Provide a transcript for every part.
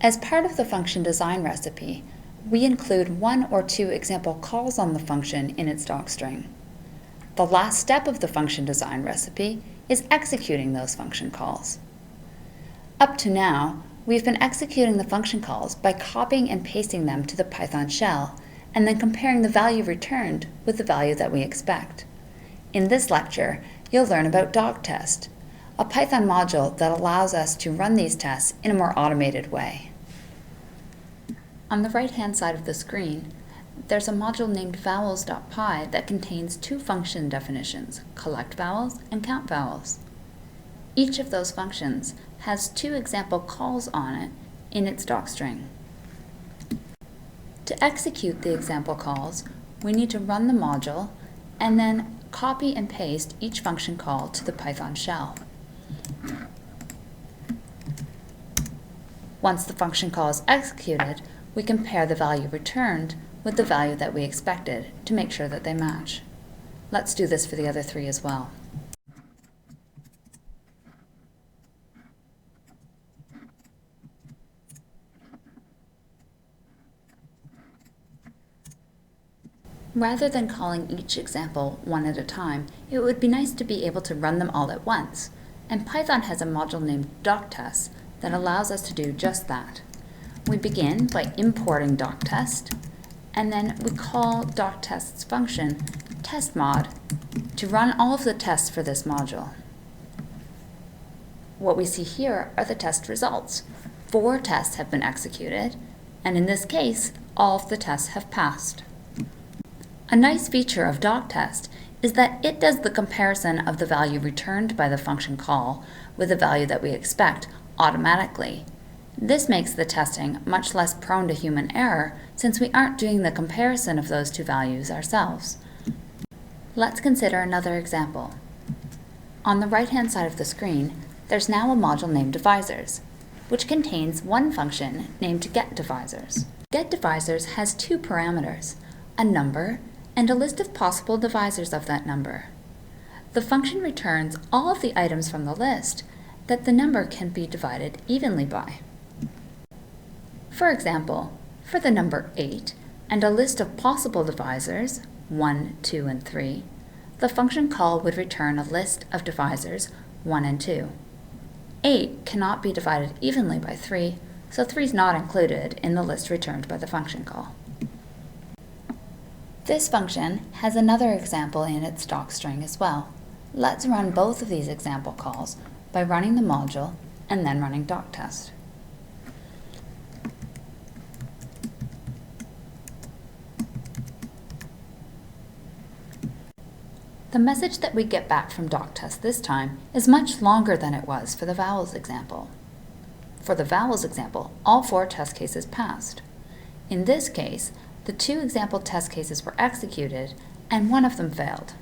As part of the function design recipe, we include 1 or 2 example calls on the function in its docstring. The last step of the function design recipe is executing those function calls. Up to now, we've been executing the function calls by copying and pasting them to the Python shell and then comparing the value returned with the value that we expect. In this lecture, you'll learn about doctest, a Python module that allows us to run these tests in a more automated way. On the right-hand side of the screen, there's a module named vowels.py that contains 2 function definitions, collect vowels and count vowels. Each of those functions has 2 example calls on it in its docstring. To execute the example calls, we need to run the module and then copy and paste each function call to the Python shell. Once the function call is executed, we compare the value returned with the value that we expected to make sure that they match. Let's do this for the other 3 as well. Rather than calling each example one at a time, it would be nice to be able to run them all at once, and Python has a module named doctest that allows us to do just that. We begin by importing doctest, and then we call doctest's function testmod to run all of the tests for this module. What we see here are the test results. 4 tests have been executed, and in this case, all of the tests have passed. A nice feature of doctest is that it does the comparison of the value returned by the function call with the value that we expect automatically. This makes the testing much less prone to human error since we aren't doing the comparison of those 2 values ourselves. Let's consider another example. On the right-hand side of the screen, there's now a module named divisors, which contains 1 function named getDivisors. GetDivisors has 2 parameters, a number and a list of possible divisors of that number. The function returns all of the items from the list that the number can be divided evenly by. For example, for the number 8 and a list of possible divisors, 1, 2, and 3, the function call would return a list of divisors 1 and 2. 8 cannot be divided evenly by 3, so 3 is not included in the list returned by the function call. This function has another example in its docstring as well. Let's run both of these example calls by running the module and then running doctest. The message that we get back from doctest this time is much longer than it was for the vowels example. For the vowels example, all 4 test cases passed. In this case, the 2 example test cases were executed and 1 of them failed.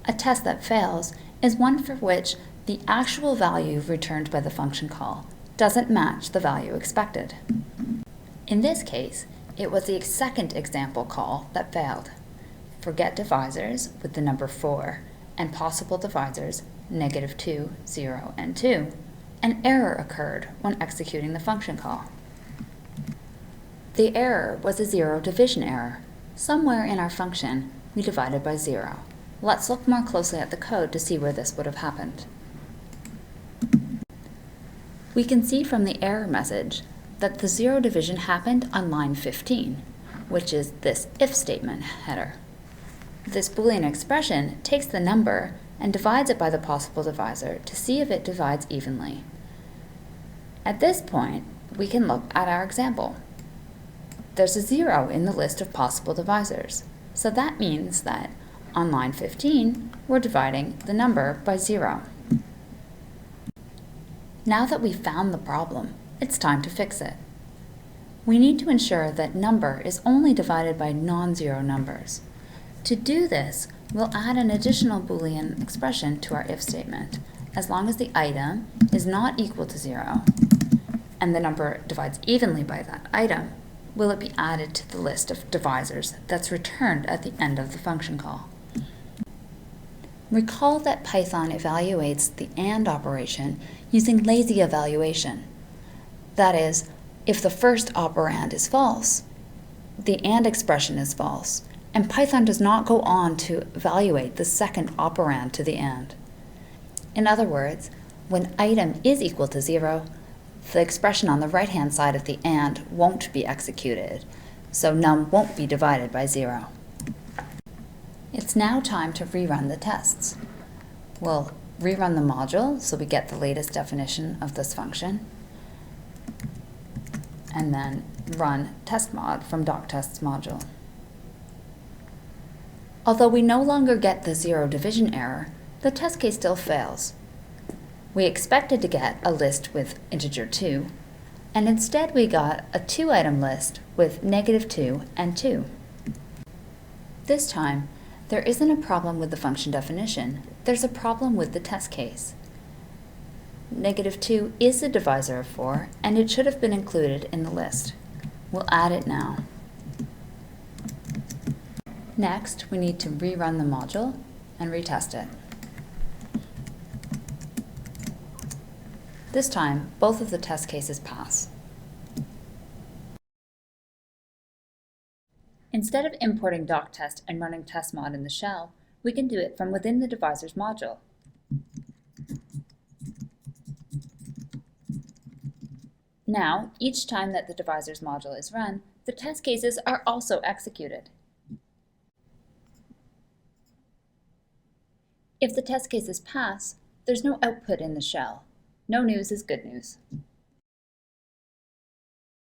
A test that fails is one for which the actual value returned by the function call doesn't match the value expected. In this case, it was the second example call that failed. For getDivisors with the number 4 and possible divisors -2, 0, and 2, an error occurred when executing the function call. The error was a 0 division error. Somewhere in our function, we divided by 0. Let's look more closely at the code to see where this would have happened. We can see from the error message that the 0 division happened on line 15, which is this if statement header. This Boolean expression takes the number and divides it by the possible divisor to see if it divides evenly. At this point, we can look at our example. There's a 0 in the list of possible divisors, so that means that on line 15, we're dividing the number by 0. Now that we've found the problem, it's time to fix it. We need to ensure that number is only divided by non-zero numbers. To do this, we'll add an additional Boolean expression to our if statement. As long as the item is not equal to 0 and the number divides evenly by that item, will it be added to the list of divisors that's returned at the end of the function call. Recall that Python evaluates the AND operation using lazy evaluation. That is, If the first operand is false, the AND expression is false, and Python does not go on to evaluate the second operand to the AND. In other words, when item is equal to 0, the expression on the right-hand side of the AND won't be executed, so num won't be divided by 0. It's now time to rerun the tests. We'll rerun the module so we get the latest definition of this function, and then run testmod from doctest module. Although we no longer get the 0 division error, the test case still fails. We expected to get a list with integer 2, and instead we got a 2-item list with -2 and 2. This time, there isn't a problem with the function definition, there's a problem with the test case. -2 is the divisor of 4, and it should have been included in the list. We'll add it now. Next, we need to rerun the module and retest it. This time, both of the test cases pass. Instead of importing doctest and running testmod in the shell, we can do it from within the divisors module. Now, each time that the divisors module is run, the test cases are also executed. If the test cases pass, there's no output in the shell. No news is good news.